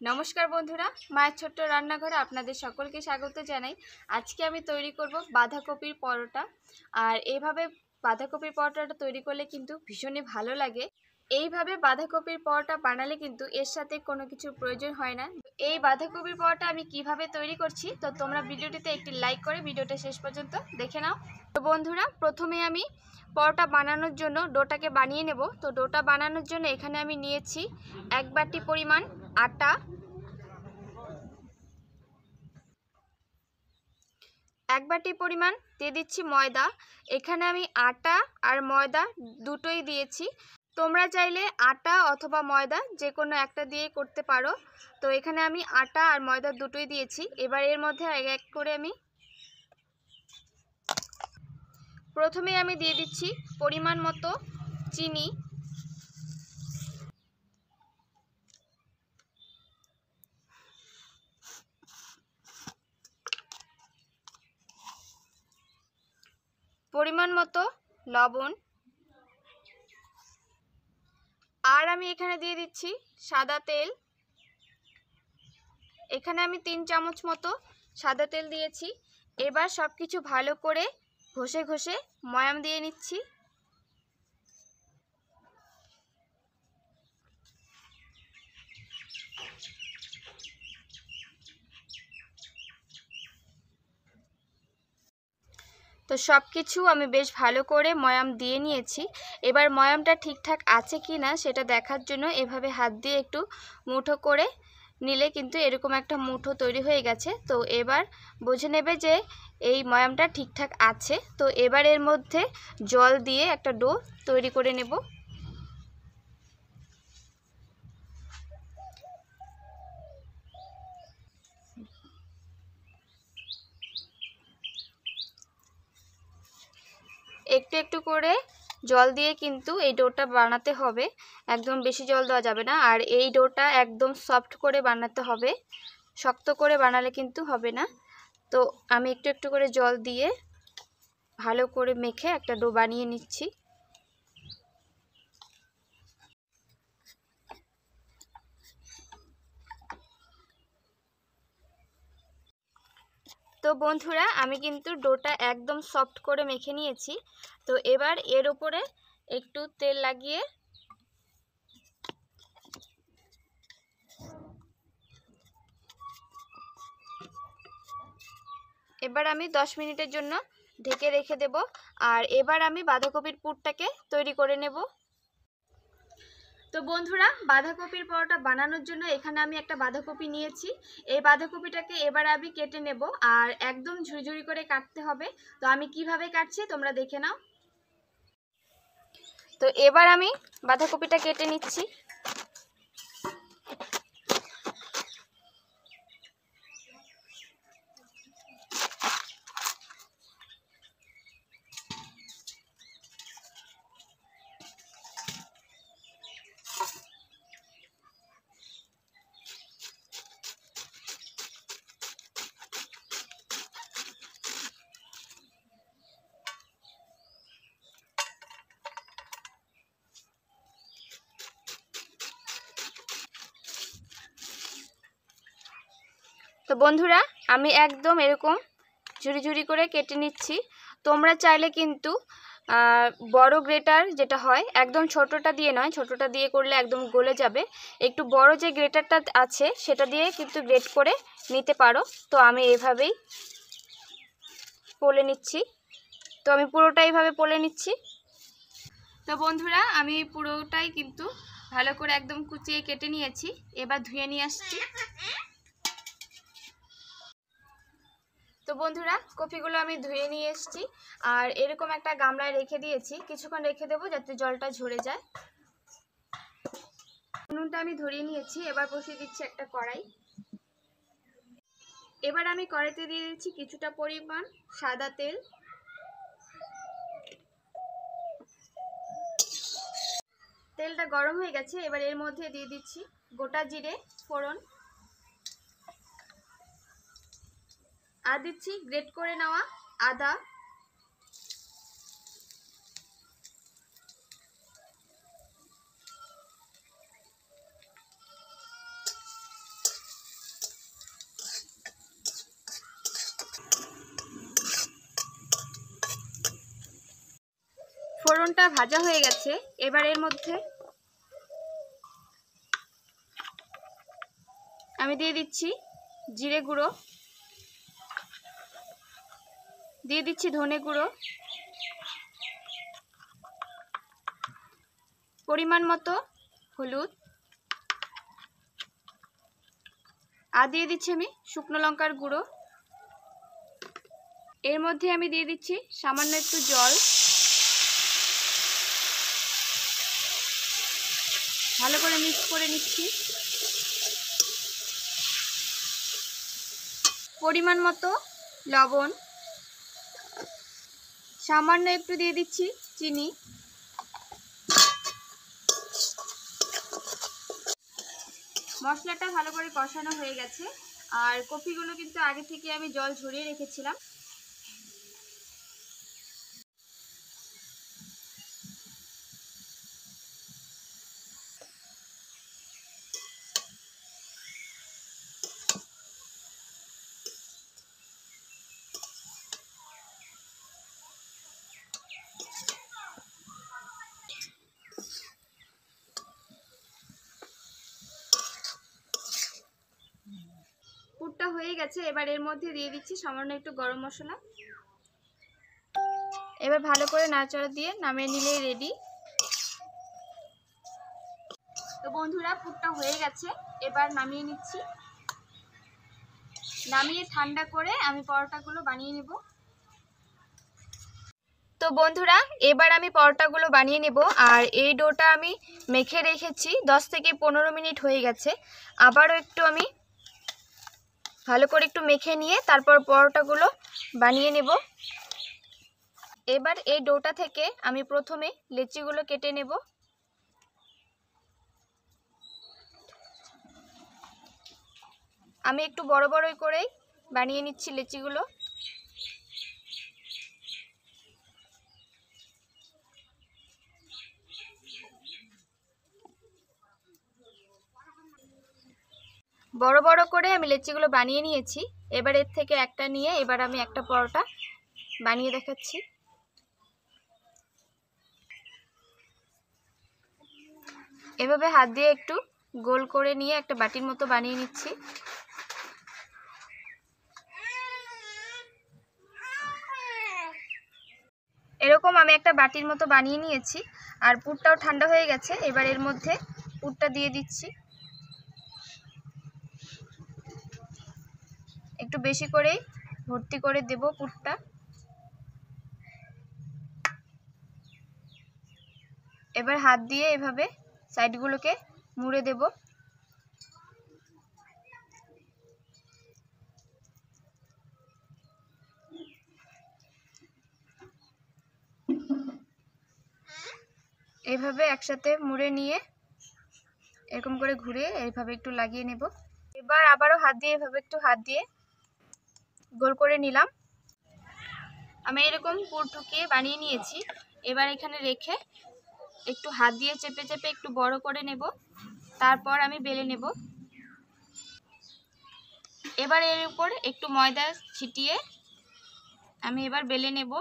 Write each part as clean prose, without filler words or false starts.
নমস্কার বন্ধুরা, মায়ের ছোট্ট রান্নাঘরে আপনাদের সকলকে স্বাগত জানাই। আজকে আমি তৈরি করব বাঁধাকপির পরোটা। আর এইভাবে বাঁধাকপির পরোটাটা তৈরি করলে কিন্তু ভীষণই ভালো লাগে। এইভাবে বাঁধাকপির পরোটা বানালে কিন্তু এর সাথে কোনো কিছু প্রয়োজন হয় না। এই বাঁধাকপির পরোটা আমি কিভাবে তৈরি করছি, তো তোমরা ভিডিওটিতে একটি লাইক করে ভিডিওটা শেষ পর্যন্ত দেখে নাও। তো বন্ধুরা, প্রথমে আমি পরোটা বানানোর জন্য ডোটাকে বানিয়ে নেব। তো ডোটা বানানোর জন্য এখানে আমি নিয়েছি 1 বাটি পরিমাণ আটা, 1 বাটি পরিমাণ দিয়ে দিচ্ছি ময়দা। এখানে আমি আটা আর ময়দা দুটোই দিয়েছি। তোমরা চাইলে আটা অথবা ময়দা যে কোনো একটা দিয়ে করতে পারো। তো এখানে আমি আটা আর ময়দা দুটোই দিয়েছি। এবার এর মধ্যে এক এক করে আমি প্রথমে দিয়ে দিচ্ছি পরিমাণ মতো চিনি। পরিমাণ মতো লবণ। আর আমি এখানে দিয়ে দিচ্ছি সাদা তেল। এখানে আমি 3 চামচ মতো সাদা তেল দিয়েছি। এবার সব কিছু ভালো করে ঘষে ঘষে ময়াম দিয়ে নিচ্ছি। তো সব কিছু আমি বেশ ভালো করে ময়াম দিয়ে নিয়েছি। এবার ময়ামটা ঠিকঠাক আছে কি না সেটা দেখার জন্য এভাবে হাত দিয়ে একটু মুঠো করে নিলে কিন্তু এরকম একটা মুঠো তৈরি হয়ে গেছে। তো এবার বুঝে নেবে যে এই ময়ামটা ঠিকঠাক আছে। তো এবার এর মধ্যে জল দিয়ে একটা ডো তৈরি করে নেব। একটু একটু করে জল দিয়ে কিন্তু এই ডোটা বানাতে হবে, একদম বেশি জল দেওয়া যাবে না। আর এই ডোটা একদম সফট করে বানাতে হবে, শক্ত করে বানালে কিন্তু হবে না। তো আমি একটু একটু করে জল দিয়ে ভালো করে মেখে একটা ডো বানিয়ে নিচ্ছি। তো বন্ধুরা, আমি কিন্তু ডোটা একদম সফট করে মেখে নিয়েছি। তো এবার এর উপরে একটু তেল লাগিয়ে এবার আমি 10 মিনিটের জন্য ঢেকে রেখে দেব। আর এবার আমি বাঁধাকপির পুরটাকে তৈরি করে নেব। তো বন্ধুরা, বাঁধাকপির পরোটা বানানোর জন্য এখানে আমি একটা বাঁধাকপি নিয়েছি। এই বাঁধাকপিটাকে এবার আমি কেটে নেব। আর একদম ঝুরঝুরি করে কাটতে হবে। তো আমি কিভাবে কাটছি তোমরা দেখে নাও। তো এবার আমি বাঁধাকপিটা কেটে নিচ্ছি। তো বন্ধুরা, আমি একদম এরকম ঝুরি ঝুরি করে কেটে নিচ্ছি। তোমরা চাইলে কিন্তু বড় গ্রেটার যেটা হয়, একদম ছোটটা দিয়ে নয়, ছোটটা দিয়ে করলে একদম গলে যাবে। একটু বড় যে গ্রেটারটা আছে সেটা দিয়ে কিন্তু গ্রেট করে নিতে পারো। তো আমি এভাবেই পলে নিচ্ছি। তো আমি পুরোটাই এইভাবে পলে নিচ্ছি। তো বন্ধুরা, আমি পুরোটাই কিন্তু ভালো করে একদম কুচিয়ে কেটে নিয়েছি। এবার ধুয়ে নিয়ে আসছি। তো বন্ধুরা, কপিগুলো আমি ধুয়ে নিয়ে এসেছি। আর এরকম একটা গামলায় রেখে দিয়েছি, কিছুক্ষণ রেখে দেবো যাতে জলটা ঝরে যায়। উনুনটা আমি ধরিয়ে নিয়েছি। এবার বসিয়ে দিচ্ছি একটা কড়াই। এবার আমি কড়াইতে দিয়ে দিচ্ছি কিছুটা পরিমাণ সাদা তেল। তেলটা গরম হয়ে গেছে। এবার এর মধ্যে দিয়ে দিচ্ছি গোটা জিরে ফোড়ন, আর দিচ্ছি গ্রেট করে নেওয়া আদা, ফোড়নটা ভাজা হয়ে গেছে। এবার এর মধ্যে আমি দিয়ে দিচ্ছি জিরে গুঁড়ো, দিয়ে দিচ্ছি ধনে গুঁড়ো, পরিমাণ মতো হলুদ, আর দিয়ে দিচ্ছি আমি শুকনো লঙ্কার গুঁড়ো। এর মধ্যে আমি দিয়ে দিচ্ছি সামান্য একটু জল। ভালো করে মিক্স করে নিচ্ছি। পরিমাণ মতো লবণ, সামান্য একটু দিয়ে দিচ্ছি চিনি। মশলাটা ভালো করে কষানো হয়ে গেছে, আর কপিগুলো কিন্তু আগে থেকে আমি জল ঝরিয়ে রেখেছিলাম। পুরটা হয়ে গেছে। এবার এর মধ্যে দিয়ে দিচ্ছি সামান্য একটু গরম মশলা। এবার ভালো করে নাড়াচাড়া দিয়ে নামিয়ে নিলেই রেডি। তো বন্ধুরা, পুরটা হয়ে গেছে, এবার নামিয়ে নিচ্ছি। নামিয়ে ঠান্ডা করে আমি পরোটাগুলো বানিয়ে নেব। তো বন্ধুরা, এবার আমি পরোটাগুলো বানিয়ে নেব। আর এই ডোটা আমি মেখে রেখেছি 10 থেকে 15 মিনিট হয়ে গেছে। আবারও একটু আমি ভালো করে একটু মেখে নিয়ে তারপর পরোটাগুলো বানিয়ে নেব। এবার এই ডোটা থেকে আমি প্রথমে লেচিগুলো কেটে নেব। আমি একটু বড় বড় করেই বানিয়ে নিচ্ছি লেচিগুলো। বড় বড় করে আমি লেচিগুলো বানিয়ে নিয়েছি। এবার এর থেকে একটা নিয়ে এবার আমি একটা পরোটা বানিয়ে দেখাচ্ছি। এভাবে হাত দিয়ে একটু গোল করে নিয়ে একটা বাটির মতো বানিয়ে নিচ্ছি। এরকম আমি একটা বাটির মতো বানিয়ে নিয়েছি। আর পুরটাও ঠান্ডা হয়ে গেছে। এবার এর মধ্যে পুরটা দিয়ে দিচ্ছি। একটু বেশি করেই ভর্তি করে দেব পুরটা। এবার হাত দিয়ে এভাবে সাইডগুলোকে মুড়ে দেব। এইভাবে একসাথে মুড়ে নিয়ে এরকম করে ঘুরে এইভাবে একটু লাগিয়ে নেব। এবার আবারও হাত দিয়ে এভাবে একটু হাত দিয়ে গোল করে নিলাম। আমি এরকম পুর ঢুকিয়ে বানিয়ে নিয়েছি। এবার এখানে রেখে একটু হাত দিয়ে চেপে চেপে একটু বড় করে নেব। তারপর আমি বেলে নেব। এবার এর উপর একটু ময়দা ছিটিয়ে আমি এবার বেলে নেব।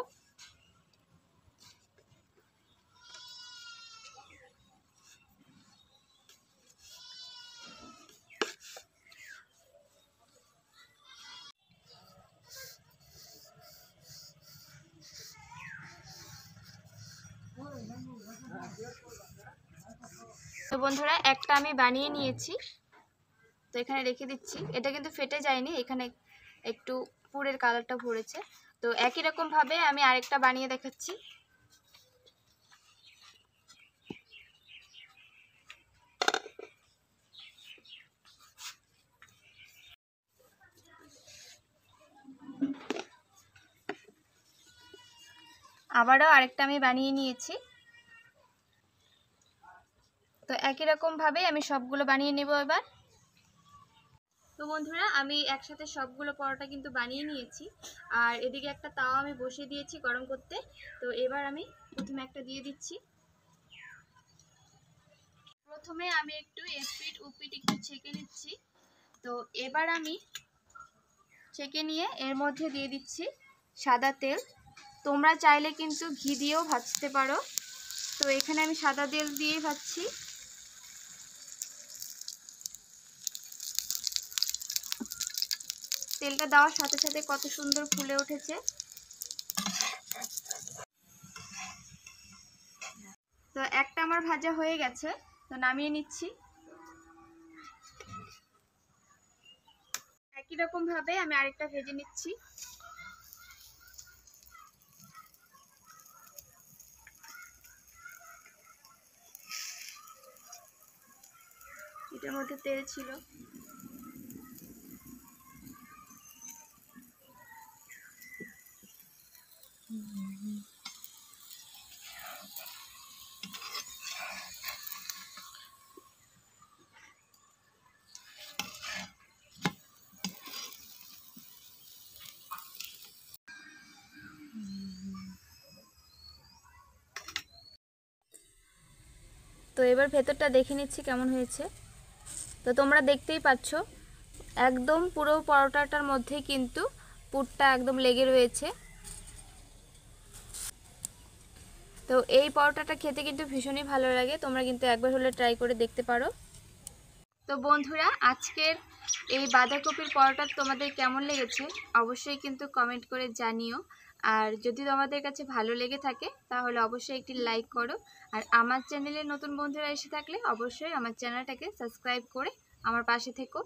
তো বন্ধুরা, একটা আমি বানিয়ে নিয়েছি। তো এখানে রেখে দিচ্ছি। এটা কিন্তু ফেটে যায়নি, এখানে একটু পুরের কালারটা ভরেছে। তো একই রকম ভাবে আমি আরেকটা বানিয়ে দেখাচ্ছি। আবারও আরেকটা আমি বানিয়ে নিয়েছি। তো একই রকম ভাবে আমি সবগুলো বানিয়ে নেব এবার। তো বন্ধুরা, আমি একসাথে সবগুলো পরোটা কিন্তু বানিয়ে নিয়েছি। আর এদিকে একটা তাওয়া আমি বসিয়ে দিয়েছি গরম করতে। তো এবার আমি প্রথমে একটা দিয়ে দিচ্ছি। প্রথমে আমি একটু এপিট ওপিট একটু ছেঁকে নিচ্ছি। তো এবার আমি ছেঁকে নিয়ে এর মধ্যে দিয়ে দিচ্ছি সাদা তেল। তোমরা চাইলে কিন্তু ঘি দিয়েও ভাজতে পারো। তো এখানে আমি সাদা তেল দিয়ে ভাজছি। তেলটা দেওয়ার সাথে সাথে কত সুন্দর ফুলে উঠেছে। তো একটা আমার ভাজা হয়ে গেছে, তো নামিয়ে নিচ্ছি। একই রকম ভাবে আমি আরেকটা ভেজে নিচ্ছি। এটার মধ্যে তেল ছিল। তো এবার ভেতরটা দেখে নিচ্ছি কেমন হয়েছে। তো তোমরা দেখতেই পাচ্ছ একদম পুরো পরোটাটার মধ্যে কিন্তু পুরটা একদম লেগে রয়েছে। তো এই পরোটাটা খেতে কিন্তু ভীষণই ভালো লাগে, তোমরা কিন্তু একবার হলে ট্রাই করে দেখতে পারো। তো বন্ধুরা, আজকের এই বাঁধাকপির পরোটা তোমাদের কেমন লেগেছে অবশ্যই কিন্তু কমেন্ট করে জানিও। আর যদি তোমাদের কাছে ভালো লেগে থাকে তাহলে অবশ্যই একটি লাইক করো। আর আমার চ্যানেলে নতুন বন্ধুরা এসে থাকলে অবশ্যই আমার চ্যানেলটাকে সাবস্ক্রাইব করে আমার পাশে থেকো।